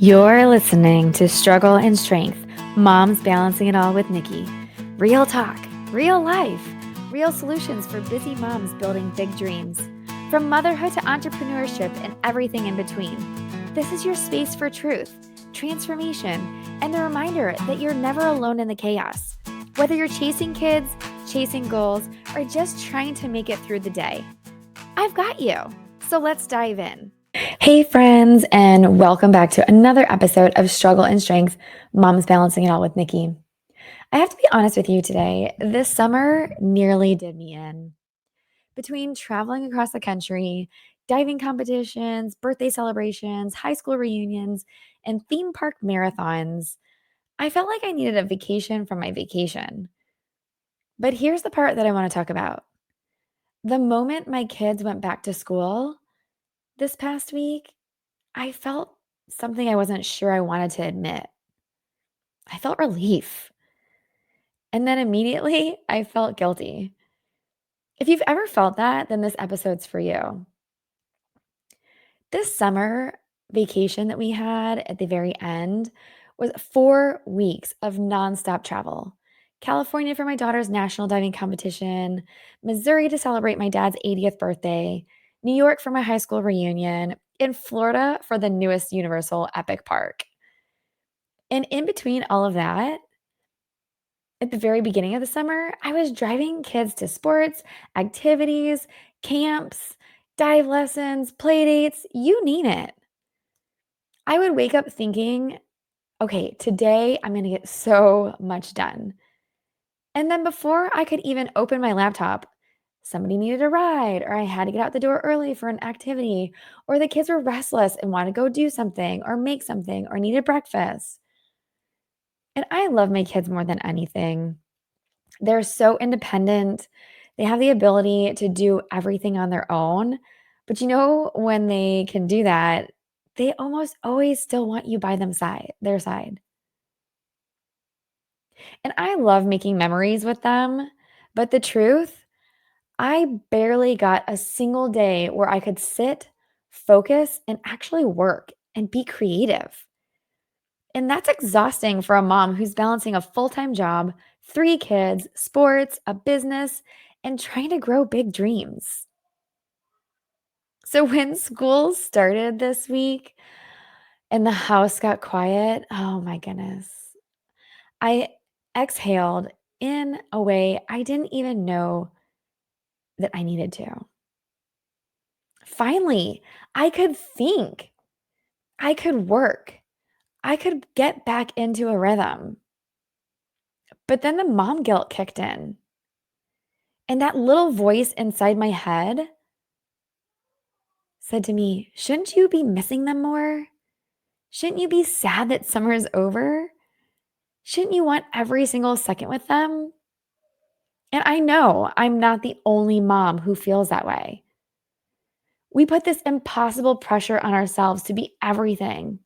You're listening to Struggle and Strength, Moms Balancing It All with Nikki. Real talk, real life, real solutions for busy moms building big dreams. From motherhood to entrepreneurship and everything in between. This is your space for truth, transformation, and the reminder that you're never alone in the chaos. Whether you're chasing kids, chasing goals, or just trying to make it through the day, I've got you. So let's dive in. Hey friends, and welcome back to another episode of Struggle and Strength, Moms Balancing It All with Nikki. I have to be honest with you today, this summer nearly did me in. Between traveling across the country, diving competitions, birthday celebrations, high school reunions, and theme park marathons, I felt like I needed a vacation from my vacation. But here's the part that I want to talk about. The moment my kids went back to school this past week, I felt something I wasn't sure I wanted to admit. I felt relief. And then immediately I felt guilty. If you've ever felt that, then this episode's for you. This summer vacation that we had at the very end was 4 weeks of nonstop travel. California for my daughter's national diving competition, Missouri to celebrate my dad's 80th birthday, New York for my high school reunion, and Florida for the newest Universal Epic Park. And in between all of that, at the very beginning of the summer, I was driving kids to sports, activities, camps, dive lessons, play dates, you name it. I would wake up thinking, okay, today I'm going to get so much done. And then before I could even open my laptop, somebody needed a ride, or I had to get out the door early for an activity, or the kids were restless and wanted to go do something, or make something, or needed breakfast. And I love my kids more than anything. They're so independent. They have the ability to do everything on their own. But when they can do that, they almost always still want you by their side. And I love making memories with them. But the truth, I barely got a single day where I could sit, focus, and actually work and be creative. And that's exhausting for a mom who's balancing a full-time job, 3 kids, sports, a business, and trying to grow big dreams. So when school started this week and the house got quiet, oh my goodness, I exhaled in a way I didn't even know that I needed to. Finally, I could think, I could work, I could get back into a rhythm. But then the mom guilt kicked in. And that little voice inside my head said to me, shouldn't you be missing them more? Shouldn't you be sad that summer is over? Shouldn't you want every single second with them? And I know I'm not the only mom who feels that way. We put this impossible pressure on ourselves to be everything.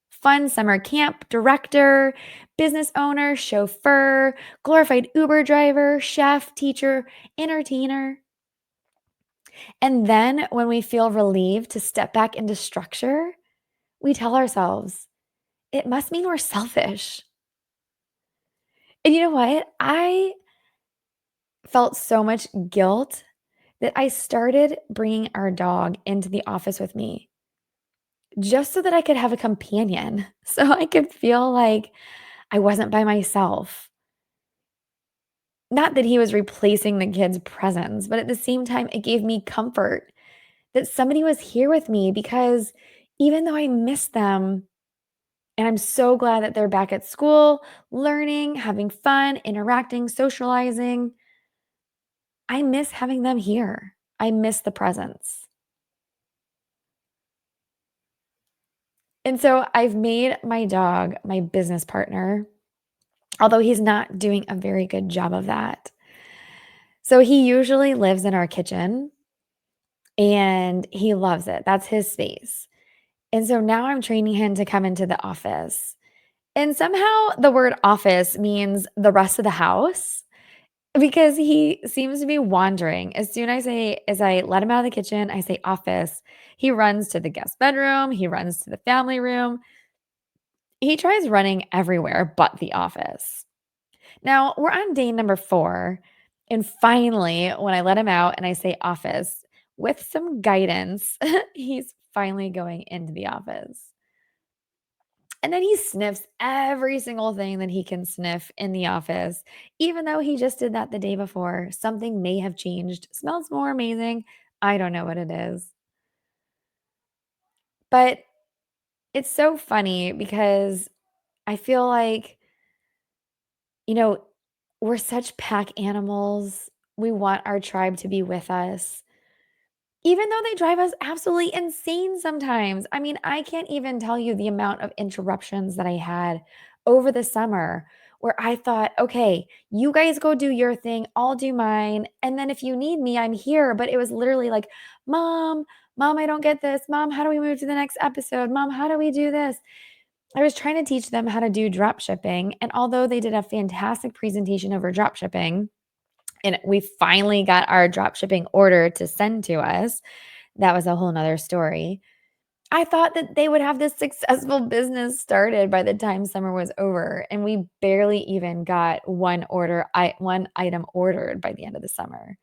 Fun summer camp director, business owner, chauffeur, glorified Uber driver, chef, teacher, entertainer. And then when we feel relieved to step back into structure, we tell ourselves, it must mean we're selfish. And you know what? I felt so much guilt that I started bringing our dog into the office with me just so that I could have a companion, so I could feel like I wasn't by myself. Not that he was replacing the kids' presence, but at the same time, it gave me comfort that somebody was here with me because even though I miss them, and I'm so glad that they're back at school, learning, having fun, interacting, socializing, I miss having them here. I miss the presence. And so I've made my dog my business partner, although he's not doing a very good job of that. So he usually lives in our kitchen and he loves it. That's his space. And so now I'm training him to come into the office. And somehow the word office means the rest of the house because he seems to be wandering. As I let him out of the kitchen, I say office. He runs to the guest bedroom, he runs to the family room. He tries running everywhere but the office. Now, we're on day number 4, and finally, when I let him out and I say office, with some guidance, he's finally going into the office. And then he sniffs every single thing that he can sniff in the office, even though he just did that the day before. Something may have changed. Smells more amazing. I don't know what it is. But it's so funny because I feel like, you know, we're such pack animals. We want our tribe to be with us. Even though they drive us absolutely insane sometimes. I mean, I can't even tell you the amount of interruptions that I had over the summer where I thought, okay, you guys go do your thing, I'll do mine. And then if you need me, I'm here. But it was literally like, Mom, I don't get this. Mom, how do we move to the next episode? Mom, how do we do this? I was trying to teach them how to do drop shipping. And although they did a fantastic presentation over drop shipping, and we finally got our drop shipping order to send to us, that was a whole nother story. I thought that they would have this successful business started by the time summer was over, and we barely even got one item ordered by the end of the summer.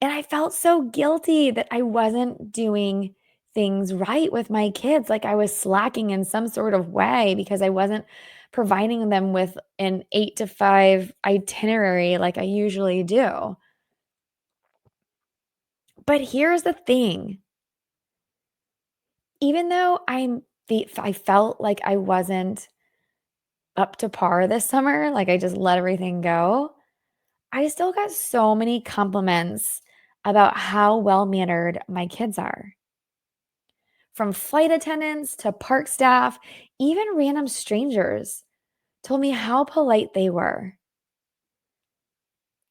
And I felt so guilty that I wasn't doing things right with my kids, like I was slacking in some sort of way because I wasn't providing them with an 8 to 5 itinerary like I usually do. But here's the thing, even though I felt like I wasn't up to par this summer, like I just let everything go, I still got so many compliments about how well-mannered my kids are. From flight attendants to park staff, even random strangers told me how polite they were.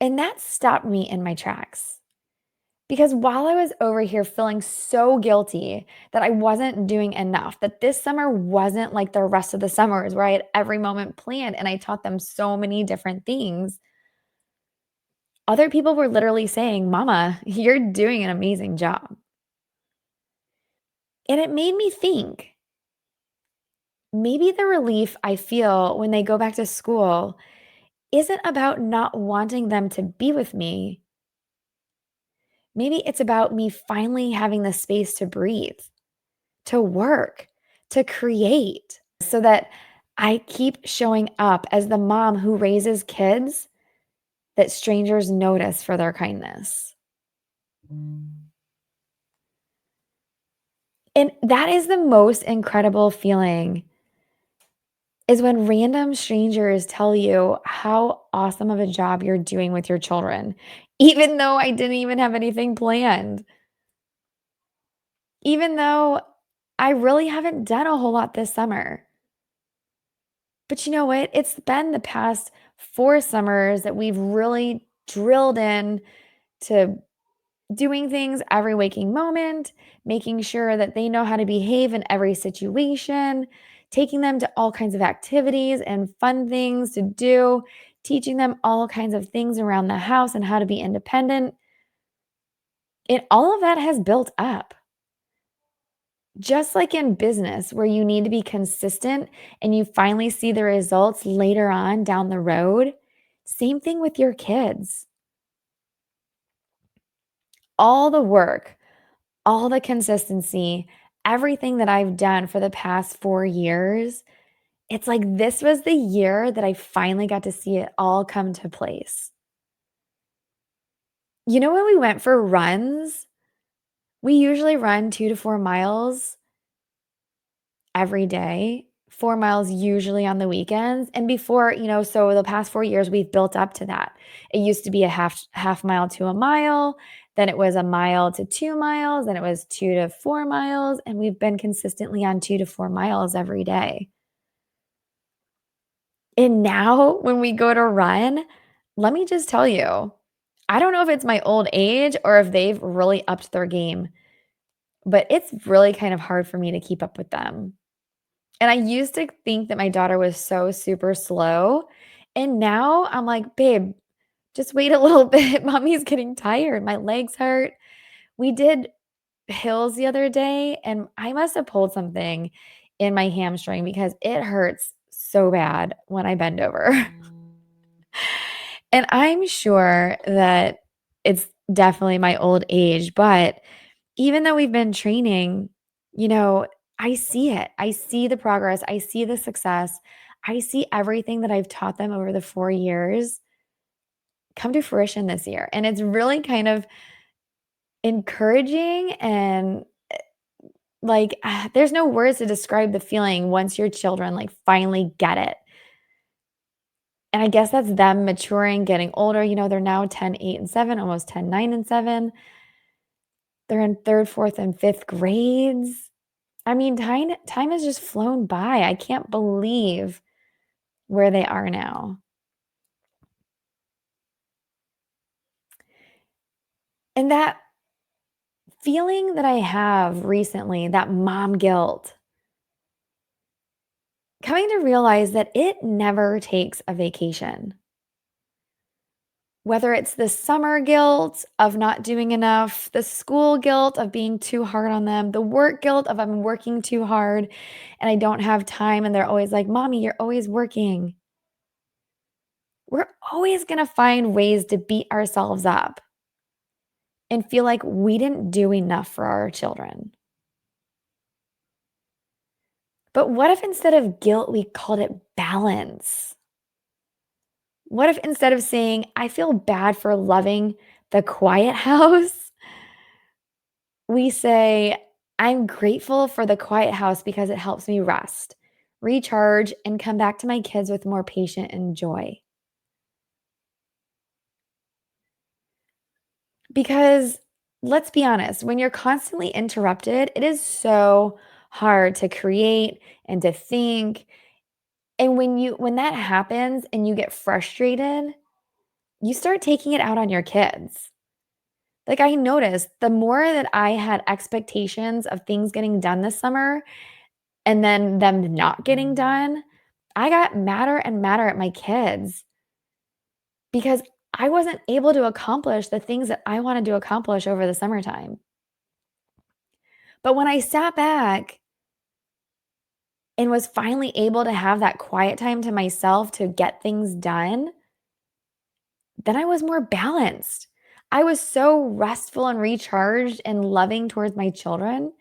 And that stopped me in my tracks. Because while I was over here feeling so guilty that I wasn't doing enough, that this summer wasn't like the rest of the summers where I had every moment planned and I taught them so many different things, other people were literally saying, Mama, you're doing an amazing job. And it made me think maybe the relief I feel when they go back to school isn't about not wanting them to be with me. Maybe it's about me finally having the space to breathe, to work, to create, so that I keep showing up as the mom who raises kids that strangers notice for their kindness. And that is the most incredible feeling is when random strangers tell you how awesome of a job you're doing with your children, even though I didn't even have anything planned, even though I really haven't done a whole lot this summer. But you know what? It's been the past 4 summers that we've really drilled in to doing things every waking moment, making sure that they know how to behave in every situation, taking them to all kinds of activities and fun things to do, teaching them all kinds of things around the house and how to be independent. And all of that has built up. Just like in business, where you need to be consistent and you finally see the results later on down the road, same thing with your kids. All the work, all the consistency, everything that I've done for the past 4 years, it's like this was the year that I finally got to see it all come to place. You know, when we went for runs, we usually run 2 to 4 miles every day, 4 miles usually on the weekends, and before, so the past 4 years, we've built up to that. It used to be a half mile to a mile, then it was a mile to 2 miles, then it was 2 to 4 miles, and we've been consistently on 2 to 4 miles every day. And now when we go to run, let me just tell you, I don't know if it's my old age or if they've really upped their game, but it's really kind of hard for me to keep up with them. And I used to think that my daughter was so super slow, and now I'm like, "Babe, just wait a little bit. Mommy's getting tired. My legs hurt." We did hills the other day, and I must have pulled something. in my hamstring because it hurts so bad when I bend over. And I'm sure that it's definitely my old age, but even though we've been training, you know, I see it. I see the progress. I see the success. I see everything that I've taught them over the 4 years come to fruition this year. And it's really kind of encouraging and like there's no words to describe the feeling once your children like finally get it. And I guess that's them maturing, getting older. They're now 10, 8, and 7, almost 10, 9, and 7. They're in third, fourth, and fifth grades. I mean, time has just flown by. I can't believe where they are now. And that feeling that I have recently, that mom guilt, coming to realize that it never takes a vacation. Whether it's the summer guilt of not doing enough, the school guilt of being too hard on them, the work guilt of I'm working too hard and I don't have time. And they're always like, Mommy, you're always working. We're always going to find ways to beat ourselves up and feel like we didn't do enough for our children. But what if instead of guilt, we called it balance? What if instead of saying, I feel bad for loving the quiet house, we say, I'm grateful for the quiet house because it helps me rest, recharge, and come back to my kids with more patience and joy. Because let's be honest, when you're constantly interrupted, it is so hard to create and to think. And when that happens and you get frustrated, you start taking it out on your kids. Like I noticed the more that I had expectations of things getting done this summer and then them not getting done, I got madder and madder at my kids because I wasn't able to accomplish the things that I wanted to accomplish over the summertime. But when I sat back and was finally able to have that quiet time to myself to get things done, then I was more balanced. I was so restful and recharged and loving towards my children.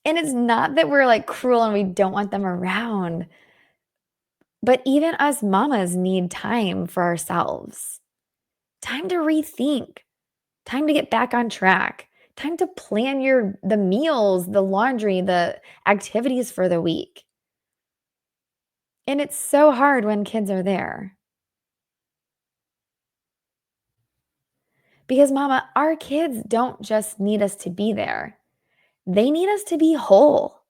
And it's not that we're like cruel and we don't want them around, but even us mamas need time for ourselves, time to rethink, time to get back on track, time to plan the meals, the laundry, the activities for the week. And it's so hard when kids are there. Because mama, our kids don't just need us to be there. They need us to be whole.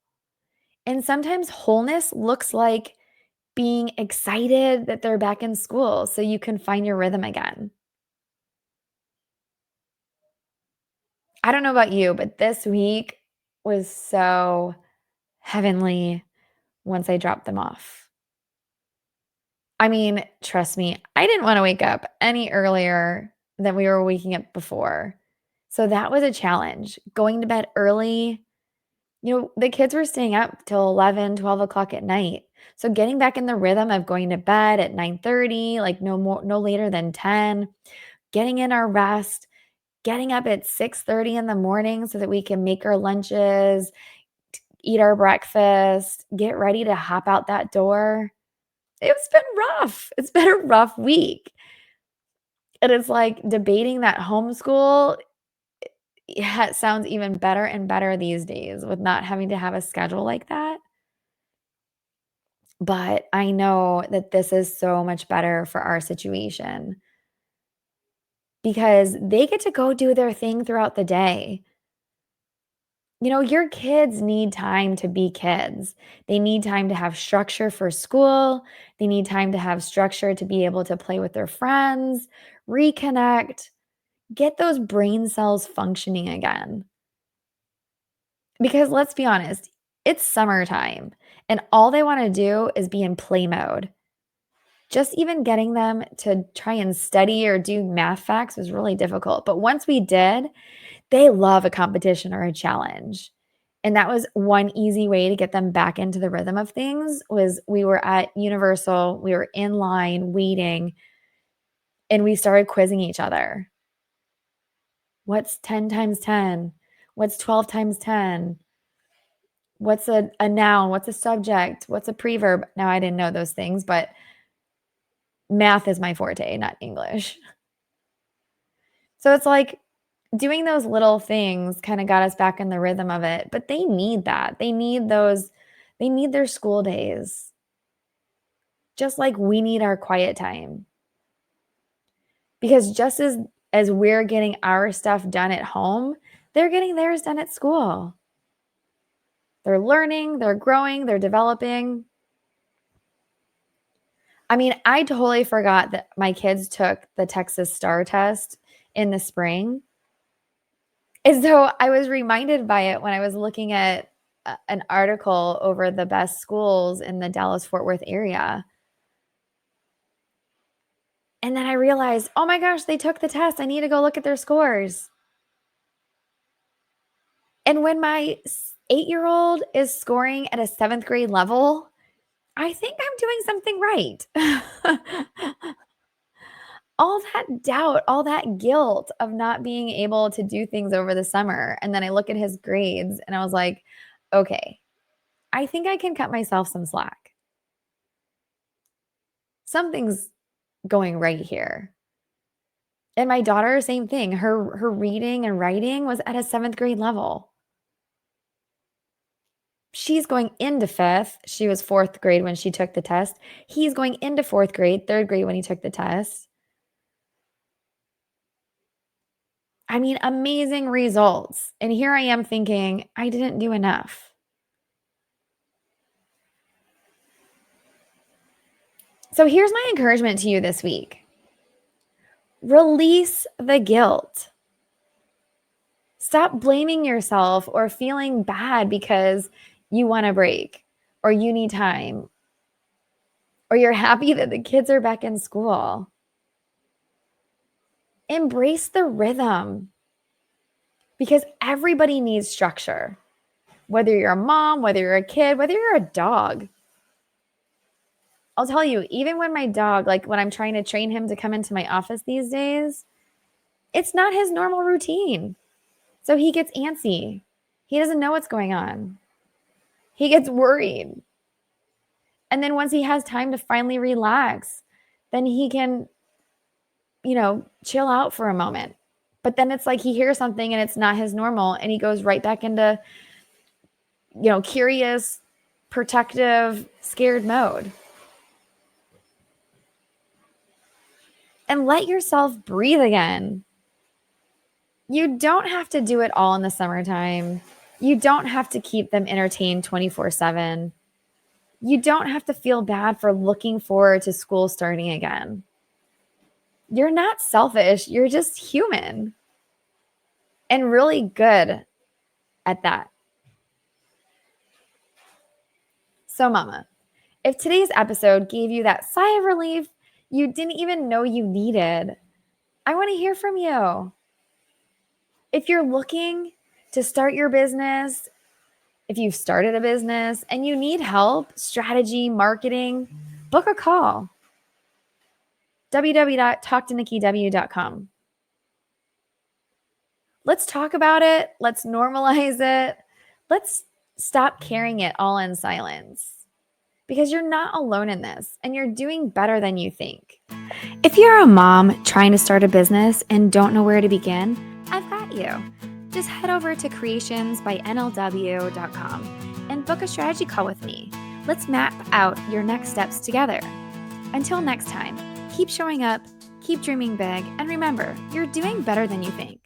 And sometimes wholeness looks like being excited that they're back in school so you can find your rhythm again. I don't know about you, but this week was so heavenly once I dropped them off. I mean, trust me, I didn't want to wake up any earlier than we were waking up before. So that was a challenge. Going to bed early. The kids were staying up till 11, 12 o'clock at night. So getting back in the rhythm of going to bed at 9:30, like no later than 10, getting in our rest, getting up at 6:30 in the morning so that we can make our lunches, eat our breakfast, get ready to hop out that door. It's been rough. It's been a rough week. And it's like debating that homeschool, yeah, it sounds even better and better these days with not having to have a schedule like that. But I know that this is so much better for our situation because they get to go do their thing throughout the day. Your kids need time to be kids. They need time to have structure for school. They need time to have structure to be able to play with their friends, reconnect, get those brain cells functioning again. Because let's be honest, it's summertime and all they want to do is be in play mode. Just even getting them to try and study or do math facts was really difficult. But once we did, they love a competition or a challenge. And that was one easy way to get them back into the rhythm of things was we were at Universal, we were in line waiting, and we started quizzing each other. What's 10 times 10? What's 12 times 10? What's a noun? What's a subject? What's a preverb? Now, I didn't know those things, but math is my forte, not English. So it's like doing those little things kind of got us back in the rhythm of it, but they need that. They need their school days, just like we need our quiet time. Because just as we're getting our stuff done at home, they're getting theirs done at school. They're learning, they're growing, they're developing. I mean, I totally forgot that my kids took the Texas STAR test in the spring. And so I was reminded by it when I was looking at an article over the best schools in the Dallas-Fort Worth area. And then I realized, oh my gosh, they took the test. I need to go look at their scores. And when my 8-year-old is scoring at a 7th grade level, I think I'm doing something right. All that doubt, all that guilt of not being able to do things over the summer. And then I look at his grades and I was like, okay, I think I can cut myself some slack. Something's going right here. And my daughter, same thing. Her reading and writing was at a 7th grade level. She's going into 5th. She was 4th grade when she took the test. He's going into 4th grade, 3rd grade when he took the test. I mean, amazing results. And here I am thinking, I didn't do enough. So here's my encouragement to you this week. Release the guilt. Stop blaming yourself or feeling bad because you want a break or you need time or you're happy that the kids are back in school. Embrace the rhythm because everybody needs structure. Whether you're a mom, whether you're a kid, whether you're a dog. I'll tell you, even when my dog, like when I'm trying to train him to come into my office these days, it's not his normal routine. So he gets antsy. He doesn't know what's going on. He gets worried. And then once he has time to finally relax, then he can, chill out for a moment. But then it's like he hears something and it's not his normal and he goes right back into, curious, protective, scared mode. And let yourself breathe again. You don't have to do it all in the summertime. You don't have to keep them entertained 24/7. You don't have to feel bad for looking forward to school starting again. You're not selfish. You're just human and really good at that. So, Mama, if today's episode gave you that sigh of relief you didn't even know you needed, I want to hear from you. If you're looking to start your business, if you've started a business and you need help, strategy, marketing, book a call. www.talktonikkiw.com. Let's talk about it. Let's normalize it. Let's stop carrying it all in silence because you're not alone in this and you're doing better than you think. If you're a mom trying to start a business and don't know where to begin, I've got you. Just head over to creationsbynlw.com and book a strategy call with me. Let's map out your next steps together. Until next time, keep showing up, keep dreaming big, and remember, you're doing better than you think.